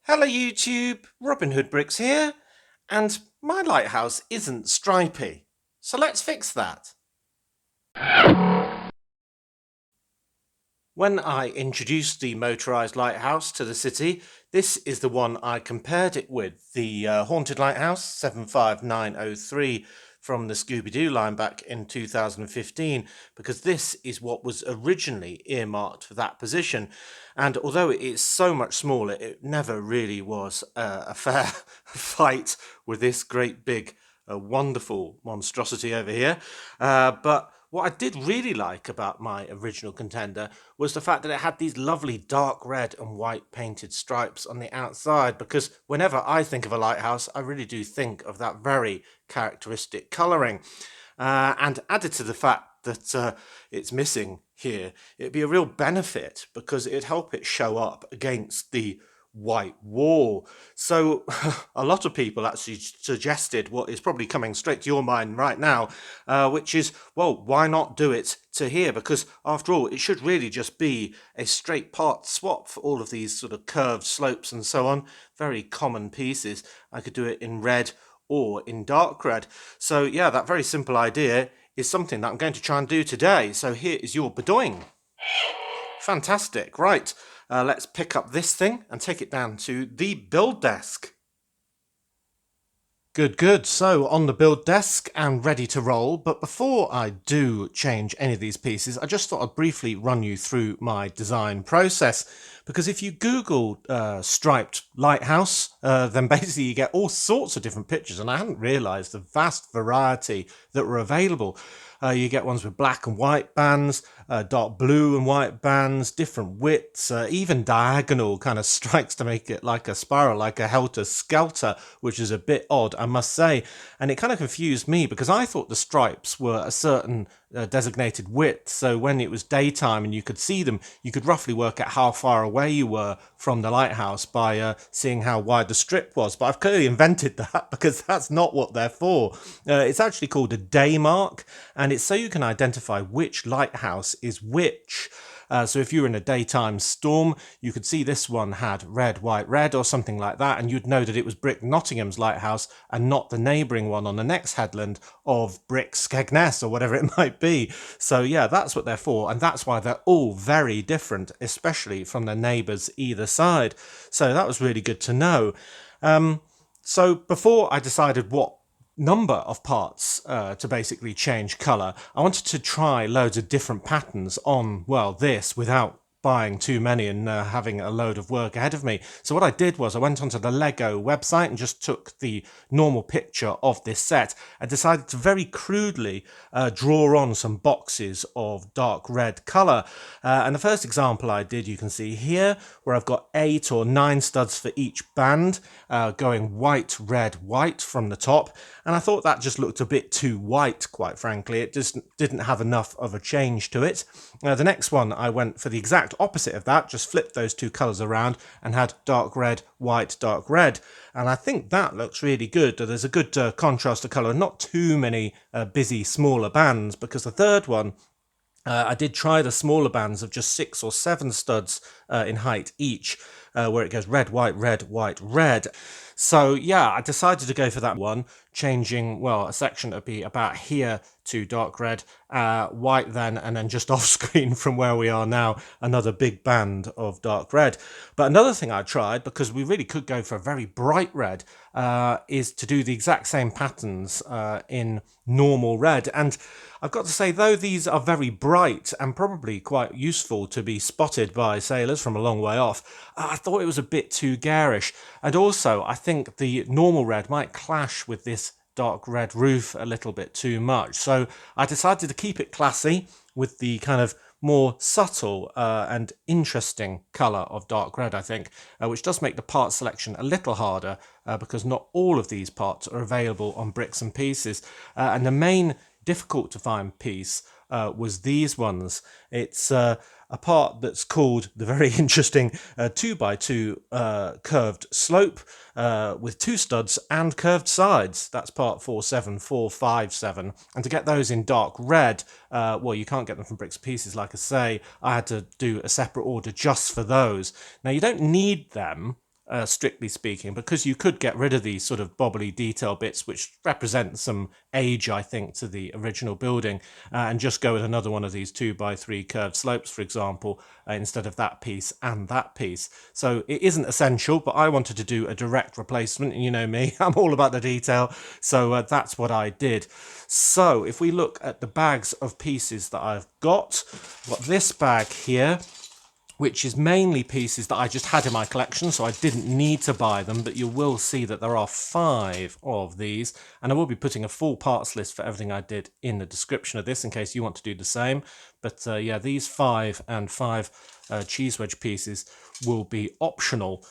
Hello YouTube, Robin Hood Bricks here, and my lighthouse isn't stripy, so let's fix that. When I introduced the motorised lighthouse to the city, this is the one I compared it with, the Haunted Lighthouse 75903 from the Scooby-Doo line back in 2015, because this is what was originally earmarked for that position. And although it is so much smaller, it never really was a fair fight with this great big, wonderful monstrosity over here. But what I did really like about my original contender was the fact that it had these lovely dark red and white painted stripes on the outside, because whenever I think of a lighthouse, I really do think of that very characteristic colouring. And added to the fact that it's missing here, it'd be a real benefit because it'd help it show up against the white wall. So a lot of people actually suggested what is probably coming straight to your mind right now, which is, well, why not do it to here? Because after all, it should really just be a straight part swap for all of these sort of curved slopes and so on. Very common pieces. I could do it in red or in dark red. So yeah, that very simple idea is something that I'm going to try and do today. So here is your bedoing. Fantastic. Right, let's pick up this thing and take it down to the build desk. Good. So on the build desk and ready to roll. But before I do change any of these pieces, I just thought I'd briefly run you through my design process. Because if you Google striped lighthouse, then basically you get all sorts of different pictures. And I hadn't realised the vast variety that were available. You get ones with black and white bands, dark blue and white bands, different widths, even diagonal kind of strikes to make it like a spiral, like a helter-skelter, which is a bit odd, I must say. And it kind of confused me because I thought the stripes were a certain designated width. So when it was daytime and you could see them, you could roughly work out how far away you were from the lighthouse by seeing how wide the strip was. But I've clearly invented that because that's not what they're for. It's actually called a day mark, and it's so you can identify which lighthouse is which. So if you were in a daytime storm, you could see this one had red, white, red or something like that, and you'd know that it was Brick Nottingham's lighthouse and not the neighbouring one on the next headland of Brick Skegness or whatever it might be. So yeah, that's what they're for, and that's why they're all very different, especially from their neighbours either side. So that was really good to know. So before I decided what number of parts to basically change colour, I wanted to try loads of different patterns on, well, this without buying too many and having a load of work ahead of me. So what I did was I went onto the Lego website and just took the normal picture of this set and decided to very crudely draw on some boxes of dark red colour. And the first example I did, you can see here, where I've got 8 or 9 studs for each band, going white, red, white from the top. And I thought that just looked a bit too white, quite frankly. It just didn't have enough of a change to it. The next one, I went for the exact opposite of that, just flipped those two colours around and had dark red, white, dark red. And I think that looks really good. There's a good contrast of colour, not too many busy smaller bands, because the third one, I did try the smaller bands of just 6 or 7 studs in height each, where it goes red, white, red, white, red. So yeah, I decided to go for that one, changing, well, a section that would be about here to dark red, white then, and then just off screen from where we are now, another big band of dark red. But another thing I tried, because we really could go for a very bright red, is to do the exact same patterns in normal red. And I've got to say, though these are very bright and probably quite useful to be spotted by sailors from a long way off, I thought it was a bit too garish. And also, I think the normal red might clash with this dark red roof a little bit too much. So I decided to keep it classy with the kind of more subtle and interesting colour of dark red, I think, which does make the part selection a little harder because not all of these parts are available on bricks and pieces. And the main difficult to find piece was these ones. It's a part that's called the very interesting 2x2 curved slope with 2 studs and curved sides. That's part 47457. And to get those in dark red, well, you can't get them from bricks and pieces, like I say. I had to do a separate order just for those. Now, you don't need them strictly speaking, because you could get rid of these sort of bobbly detail bits which represent some age, I think, to the original building, and just go with another one of these 2x3 curved slopes, for example, instead of that piece and that piece. So it isn't essential, but I wanted to do a direct replacement, and you know me, I'm all about the detail, so that's what I did. So if we look at the bags of pieces that I've got this bag here, which is mainly pieces that I just had in my collection, so I didn't need to buy them, but you will see that there are 5 of these, and I will be putting a full parts list for everything I did in the description of this in case you want to do the same. But yeah, these 5 and 5 cheese wedge pieces will be optional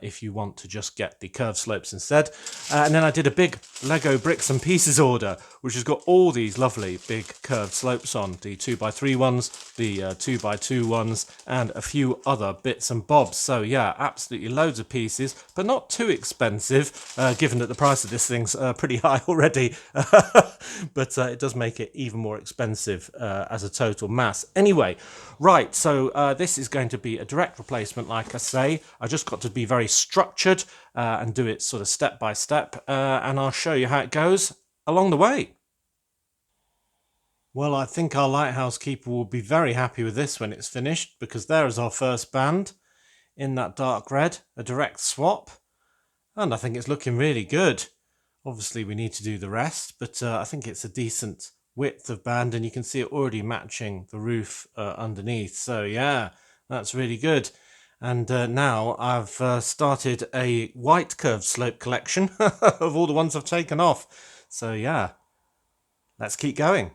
if you want to just get the curved slopes instead. And then I did a big Lego bricks and pieces order, which has got all these lovely big curved slopes on, the 2x3 ones, the 2x2 ones, and a few other bits and bobs. So yeah, absolutely loads of pieces, but not too expensive, given that the price of this thing's pretty high already. But it does make it even more expensive as a total mass. Anyway, right, so this is going to be a direct replacement, like I say. I just got to be very structured and do it sort of step by step, and I'll show you how it goes along the way. Well, I think our lighthouse keeper will be very happy with this when it's finished, because there is our first band in that dark red, a direct swap, and I think it's looking really good. Obviously we need to do the rest, but I think it's a decent width of band, and you can see it already matching the roof underneath. So yeah, that's really good. And now I've started a white curved slope collection of all the ones I've taken off. So yeah, let's keep going.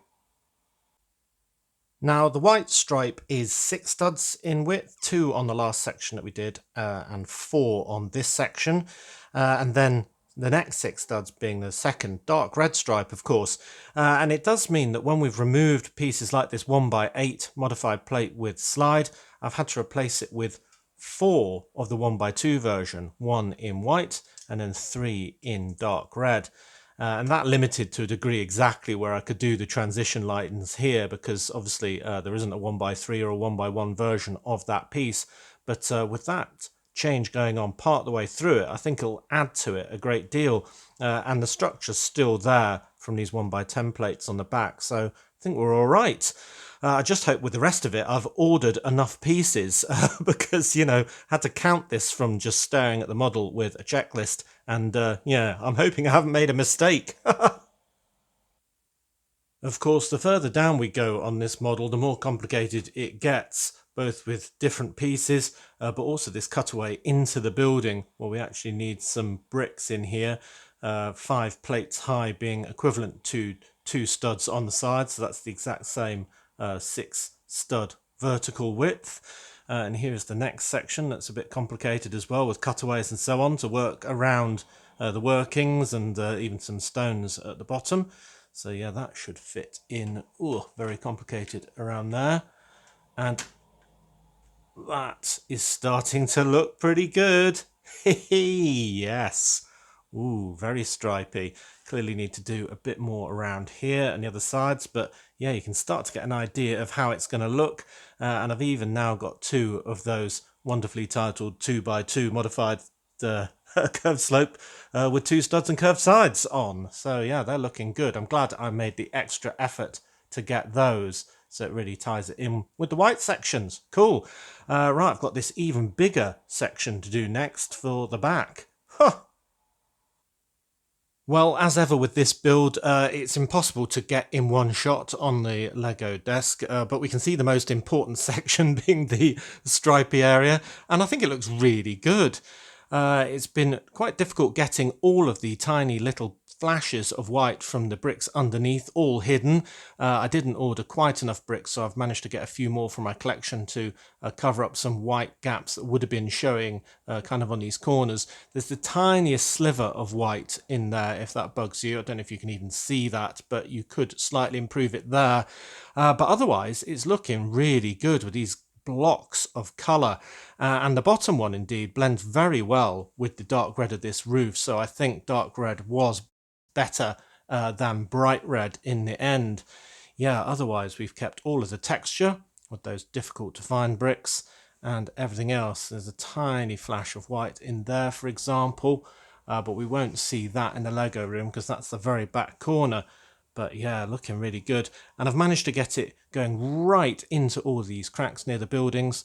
Now the white stripe is 6 studs in width, 2 on the last section that we did, and 4 on this section. And then the next 6 studs being the second dark red stripe, of course. And it does mean that when we've removed pieces like this 1x8 modified plate with slide, I've had to replace it with 4 of the 1x2 version, 1 in white and then 3 in dark red. And that limited to a degree exactly where I could do the transition lightens here, because obviously there isn't a 1x3 or a 1x1 version of that piece. But with that change going on part the way through it, I think it'll add to it a great deal. And the structure's still there from these 1x10 plates on the back, so I think we're all right. I just hope with the rest of it I've ordered enough pieces because, you know, had to count this from just staring at the model with a checklist, and yeah, I'm hoping I haven't made a mistake. Of course, the further down we go on this model, the more complicated it gets, both with different pieces, but also this cutaway into the building, where we actually need some bricks in here, 5 plates high being equivalent to 2 studs on the side, so that's the exact same 6 stud vertical width. And here's the next section that's a bit complicated as well, with cutaways and so on to work around the workings, and even some stones at the bottom. So yeah, that should fit in. Ooh, very complicated around there. And that is starting to look pretty good. Yes. Ooh, very stripy. Clearly need to do a bit more around here and the other sides, but yeah, you can start to get an idea of how it's going to look. And I've even now got 2 of those wonderfully titled 2x2 modified curved slope with 2 studs and curved sides on. So yeah, they're looking good. I'm glad I made the extra effort to get those, so it really ties it in with the white sections. Cool. Right, I've got this even bigger section to do next for the back. Huh. Well, as ever with this build, it's impossible to get in one shot on the Lego desk, but we can see the most important section being the stripy area, and I think it looks really good. It's been quite difficult getting all of the tiny little flashes of white from the bricks underneath all hidden. I didn't order quite enough bricks, so I've managed to get a few more from my collection to cover up some white gaps that would have been showing kind of on these corners. There's the tiniest sliver of white in there, if that bugs you. I don't know if you can even see that, but you could slightly improve it there. But otherwise, it's looking really good with these blocks of colour, and the bottom one indeed blends very well with the dark red of this roof, so I think dark red was better than bright red in the end. Yeah, otherwise we've kept all of the texture with those difficult to find bricks, and everything else. There's a tiny flash of white in there, for example, but we won't see that in the Lego room because that's the very back corner. But yeah, looking really good. And I've managed to get it going right into all these cracks near the buildings,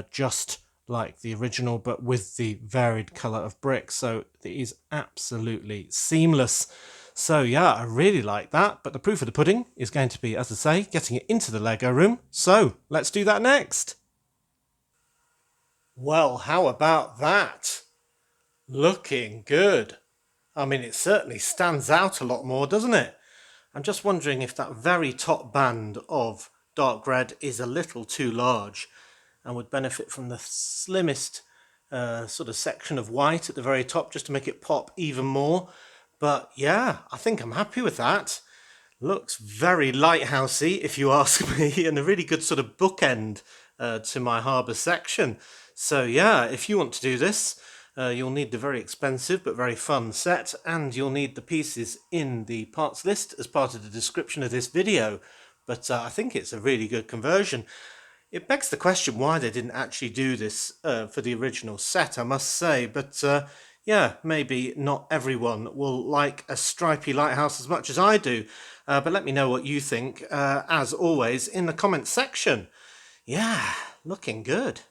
just like the original, but with the varied colour of brick. So it is absolutely seamless. So yeah, I really like that. But the proof of the pudding is going to be, as I say, getting it into the Lego room. So let's do that next. Well, how about that? Looking good. I mean, it certainly stands out a lot more, doesn't it? I'm just wondering if that very top band of dark red is a little too large and would benefit from the slimmest sort of section of white at the very top just to make it pop even more. But yeah, I think I'm happy with that. Looks very lighthousey, if you ask me, and a really good sort of bookend to my harbour section. So yeah, if you want to do this, you'll need the very expensive but very fun set, and you'll need the pieces in the parts list as part of the description of this video. But I think it's a really good conversion. It begs the question why they didn't actually do this for the original set, I must say. But yeah, maybe not everyone will like a stripy lighthouse as much as I do. But let me know what you think, as always, in the comments section. Yeah, looking good.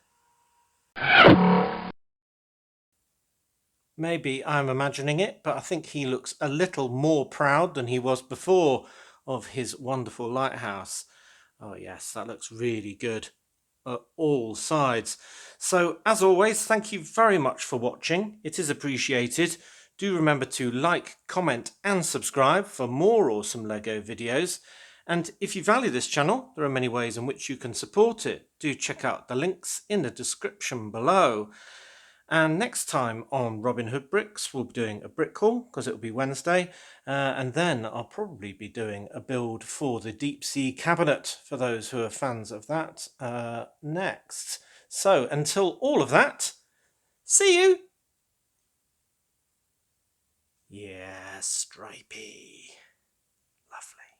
Maybe I'm imagining it, but I think he looks a little more proud than he was before of his wonderful lighthouse. Oh yes, that looks really good at all sides. So as always, thank you very much for watching. It is appreciated. Do remember to like, comment and subscribe for more awesome Lego videos. And if you value this channel, there are many ways in which you can support it. Do check out the links in the description below. And next time on Robin Hood Bricks, we'll be doing a brick haul because it'll be Wednesday. And then I'll probably be doing a build for the deep sea cabinet for those who are fans of that next. So until all of that, see you. Yeah, stripy. Lovely.